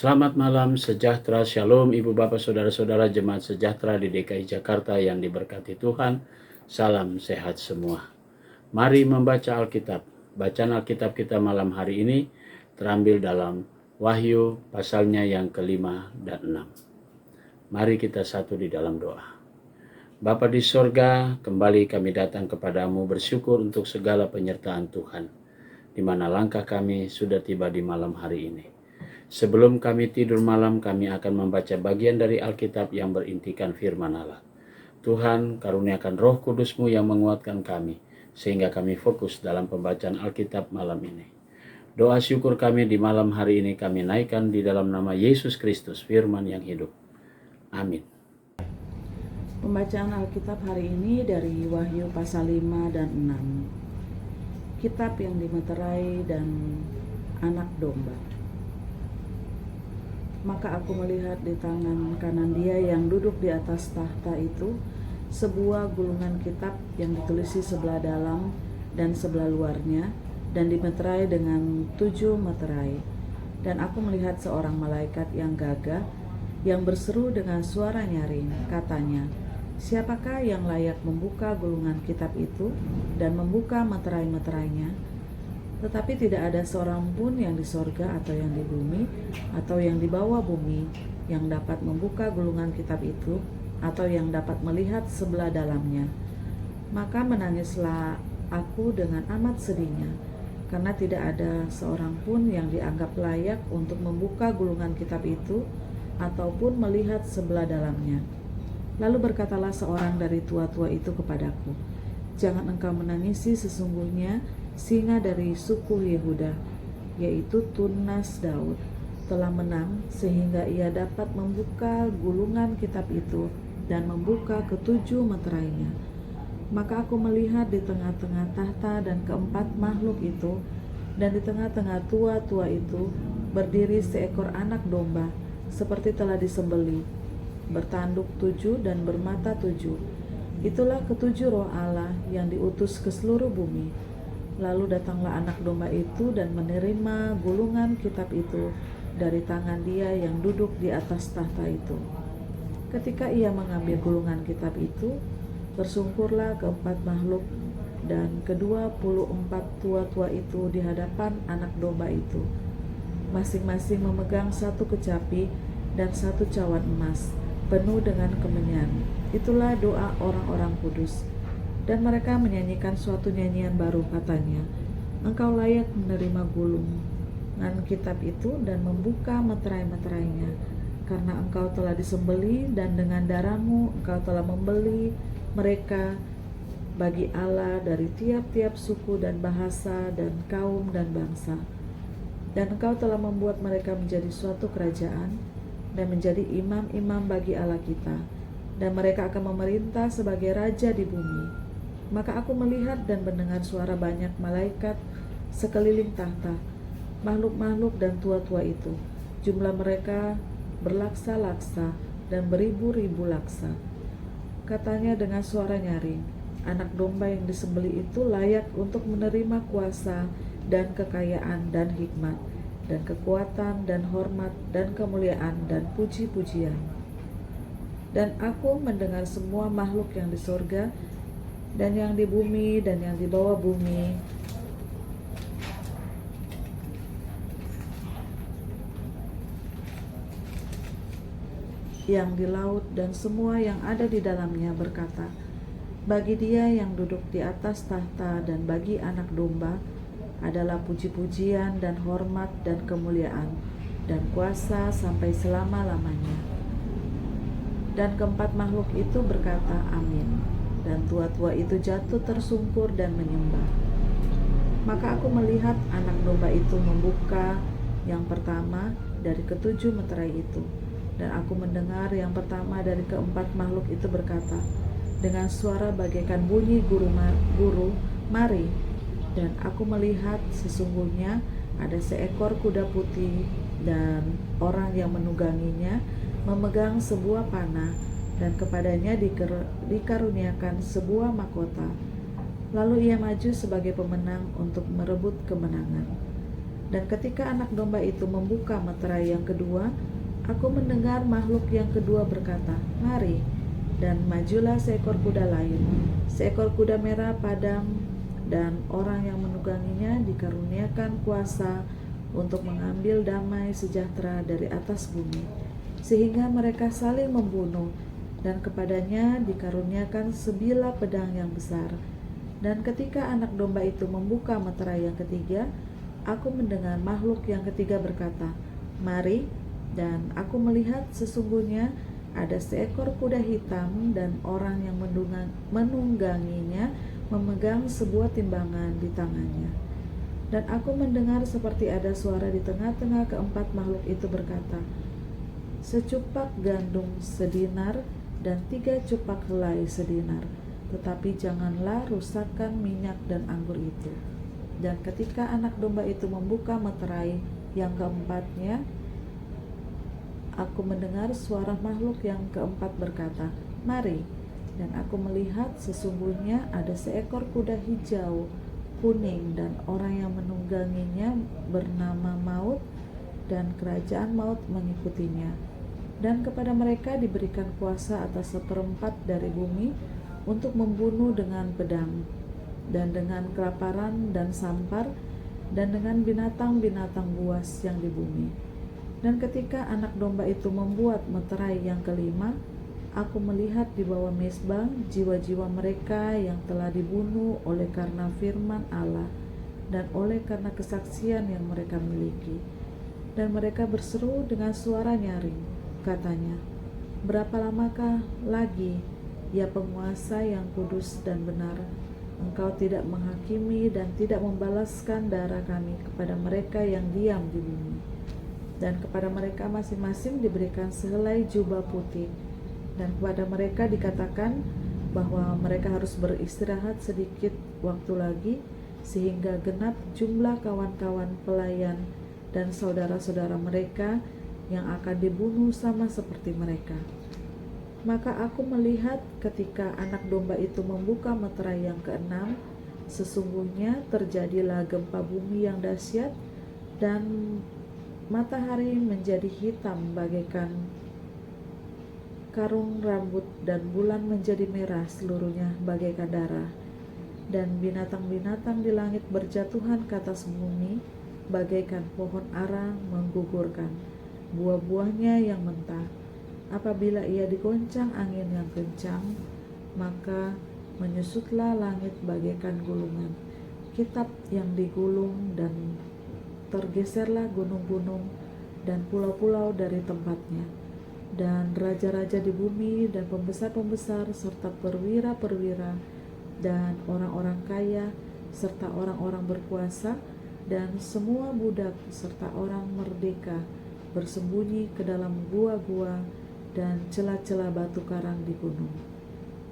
Selamat malam, sejahtera, shalom Ibu Bapak Saudara-saudara jemaat sejahtera di DKI Jakarta yang diberkati Tuhan. Salam sehat semua. Mari membaca Alkitab. Bacaan Alkitab kita malam hari ini terambil dalam Wahyu pasalnya yang ke-5 dan 6. Mari kita satu di dalam doa. Bapa di sorga, kembali kami datang kepadamu bersyukur untuk segala penyertaan Tuhan, di mana langkah kami sudah tiba di malam hari ini. Sebelum kami tidur malam, kami akan membaca bagian dari Alkitab yang berintikan firman Allah. Tuhan, karuniakan Roh Kudus-Mu yang menguatkan kami, sehingga kami fokus dalam pembacaan Alkitab malam ini. Doa syukur kami di malam hari ini kami naikkan di dalam nama Yesus Kristus, firman yang hidup. Amin. Pembacaan Alkitab hari ini dari Wahyu pasal 5 dan 6. Kitab yang dimeterai dan anak domba. Maka aku melihat di tangan kanan Dia yang duduk di atas tahta itu sebuah gulungan kitab yang ditulisi sebelah dalam dan sebelah luarnya, dan dimeterai dengan 7 meterai. Dan aku melihat seorang malaikat yang gagah yang berseru dengan suara nyaring, katanya, "Siapakah yang layak membuka gulungan kitab itu dan membuka meterai-meterainya?" Tetapi tidak ada seorang pun yang di sorga atau yang di bumi atau yang di bawah bumi yang dapat membuka gulungan kitab itu atau yang dapat melihat sebelah dalamnya. Maka menangislah aku dengan amat sedihnya, karena tidak ada seorang pun yang dianggap layak untuk membuka gulungan kitab itu ataupun melihat sebelah dalamnya. Lalu berkatalah seorang dari tua-tua itu kepadaku, "Jangan engkau menangisi, sesungguhnya singa dari suku Yehuda, yaitu tunas Daud, telah menang sehingga ia dapat membuka gulungan kitab itu dan membuka ketujuh meterainya." Maka aku melihat di tengah-tengah tahta dan keempat makhluk itu, dan di tengah-tengah tua-tua itu berdiri seekor anak domba, seperti telah disembelih, bertanduk 7 dan bermata 7. Itulah ketujuh roh Allah yang diutus ke seluruh bumi. Lalu datanglah anak domba itu dan menerima gulungan kitab itu dari tangan Dia yang duduk di atas tahta itu. Ketika ia mengambil gulungan kitab itu, tersungkurlah keempat makhluk dan ke-24 tua-tua itu di hadapan anak domba itu, masing-masing memegang satu kecapi dan satu cawan emas penuh dengan kemenyan. Itulah doa orang-orang kudus. Dan mereka menyanyikan suatu nyanyian baru, katanya, "Engkau layak menerima gulungan kitab itu dan membuka meterai-meterainya, karena engkau telah disembelih dan dengan darahmu engkau telah membeli mereka bagi Allah dari tiap-tiap suku dan bahasa dan kaum dan bangsa. Dan engkau telah membuat mereka menjadi suatu kerajaan dan menjadi imam-imam bagi Allah kita, dan mereka akan memerintah sebagai raja di bumi." Maka aku melihat dan mendengar suara banyak malaikat sekeliling tahta, makhluk-makhluk dan tua-tua itu. Jumlah mereka berlaksa-laksa dan beribu-ribu laksa. Katanya dengan suara nyaring, "Anak domba yang disembelih itu layak untuk menerima kuasa dan kekayaan dan hikmat dan kekuatan dan hormat dan kemuliaan dan puji-pujian." Dan aku mendengar semua makhluk yang di sorga dan yang di bumi dan yang di bawah bumi yang di laut dan semua yang ada di dalamnya berkata, "Bagi Dia yang duduk di atas tahta dan bagi anak domba adalah puji-pujian dan hormat dan kemuliaan dan kuasa sampai selama-lamanya." Dan keempat makhluk itu berkata, "Amin." Dan tua-tua itu jatuh tersungkur dan menyembah. Maka aku melihat anak domba itu membuka yang pertama dari ketujuh meterai itu, dan aku mendengar yang pertama dari keempat makhluk itu berkata dengan suara bagaikan bunyi guru, "Mari." Dan aku melihat sesungguhnya ada seekor kuda putih, dan orang yang menungganginya memegang sebuah panah, dan kepadanya dikaruniakan sebuah mahkota. Lalu ia maju sebagai pemenang untuk merebut kemenangan. Dan ketika anak domba itu membuka meterai yang kedua, aku mendengar makhluk yang kedua berkata, "Mari." Dan majulah seekor kuda lain, seekor kuda merah padam, dan orang yang menungganginya dikaruniakan kuasa untuk mengambil damai sejahtera dari atas bumi, sehingga mereka saling membunuh, dan kepadanya dikaruniakan sebilah pedang yang besar. Dan ketika anak domba itu membuka meterai yang ketiga, aku mendengar makhluk yang ketiga berkata, "Mari." Dan aku melihat sesungguhnya ada seekor kuda hitam, dan orang yang menungganginya memegang sebuah timbangan di tangannya. Dan aku mendengar seperti ada suara di tengah-tengah keempat makhluk itu berkata, "Secupak gandum sedinar dan 3 cupak helai sedinar, tetapi janganlah rusakkan minyak dan anggur itu." Dan ketika anak domba itu membuka meterai yang keempatnya, aku mendengar suara makhluk yang keempat berkata, "Mari." Dan aku melihat sesungguhnya ada seekor kuda hijau, kuning, dan orang yang menungganginya bernama Maut, dan kerajaan maut mengikutinya. Dan kepada mereka diberikan kuasa atas 1/4 dari bumi untuk membunuh dengan pedang, dan dengan kelaparan dan sampar, dan dengan binatang-binatang buas yang di bumi. Dan ketika anak domba itu membuat meterai yang kelima, aku melihat di bawah mezbah jiwa-jiwa mereka yang telah dibunuh oleh karena firman Allah dan oleh karena kesaksian yang mereka miliki. Dan mereka berseru dengan suara nyaring, katanya, "Berapa lamakah lagi, ya penguasa yang kudus dan benar, Engkau tidak menghakimi dan tidak membalaskan darah kami kepada mereka yang diam di bumi?" Dan kepada mereka masing-masing diberikan sehelai jubah putih, dan kepada mereka dikatakan bahwa mereka harus beristirahat sedikit waktu lagi, sehingga genap jumlah kawan-kawan pelayan dan saudara-saudara mereka yang akan dibunuh sama seperti mereka. Maka aku melihat ketika anak domba itu membuka meterai yang keenam, sesungguhnya terjadilah gempa bumi yang dahsyat, dan matahari menjadi hitam bagaikan karung rambut, dan bulan menjadi merah seluruhnya bagaikan darah. Dan binatang-binatang di langit berjatuhan ke atas bumi bagaikan pohon ara menggugurkan buah-buahnya yang mentah. Apabila ia digoncang angin yang kencang, maka menyusutlah langit bagaikan gulungan kitab yang digulung, dan tergeserlah gunung-gunung dan pulau-pulau dari tempatnya. Dan raja-raja di bumi dan pembesar-pembesar serta perwira-perwira dan orang-orang kaya serta orang-orang berkuasa dan semua budak serta orang merdeka bersembunyi ke dalam gua-gua dan celah-celah batu karang di gunung.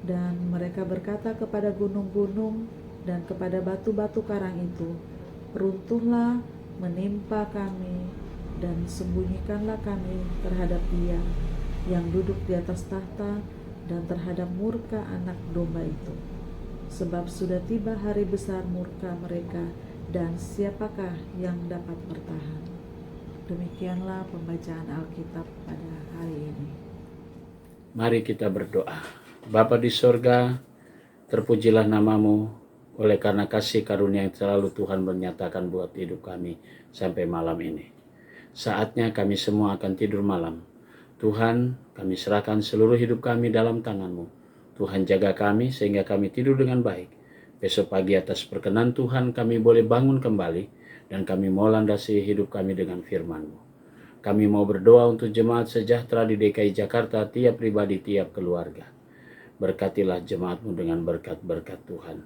Dan mereka berkata kepada gunung-gunung dan kepada batu-batu karang itu, "Runtuhlah menimpa kami, dan sembunyikanlah kami terhadap Dia yang duduk di atas tahta dan terhadap murka anak domba itu. Sebab sudah tiba hari besar murka mereka, dan siapakah yang dapat bertahan?" Demikianlah pembacaan Alkitab pada hari ini. Mari kita berdoa. Bapa di sorga, terpujilah namamu oleh karena kasih karunia yang selalu Tuhan menyatakan buat hidup kami sampai malam ini. Saatnya kami semua akan tidur malam. Tuhan, kami serahkan seluruh hidup kami dalam tangan-Mu. Tuhan jaga kami sehingga kami tidur dengan baik. Besok pagi atas perkenan Tuhan kami boleh bangun kembali, dan kami mau landasi hidup kami dengan firman-Mu. Kami mau berdoa untuk jemaat sejahtera di DKI Jakarta, tiap pribadi, tiap keluarga. Berkatilah jemaat-Mu dengan berkat-berkat Tuhan.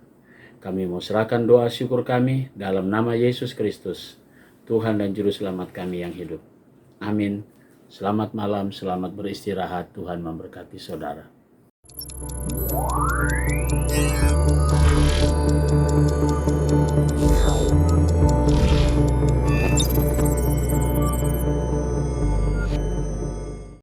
Kami mau serahkan doa syukur kami dalam nama Yesus Kristus, Tuhan dan Juru Selamat kami yang hidup. Amin. Selamat malam, selamat beristirahat. Tuhan memberkati saudara.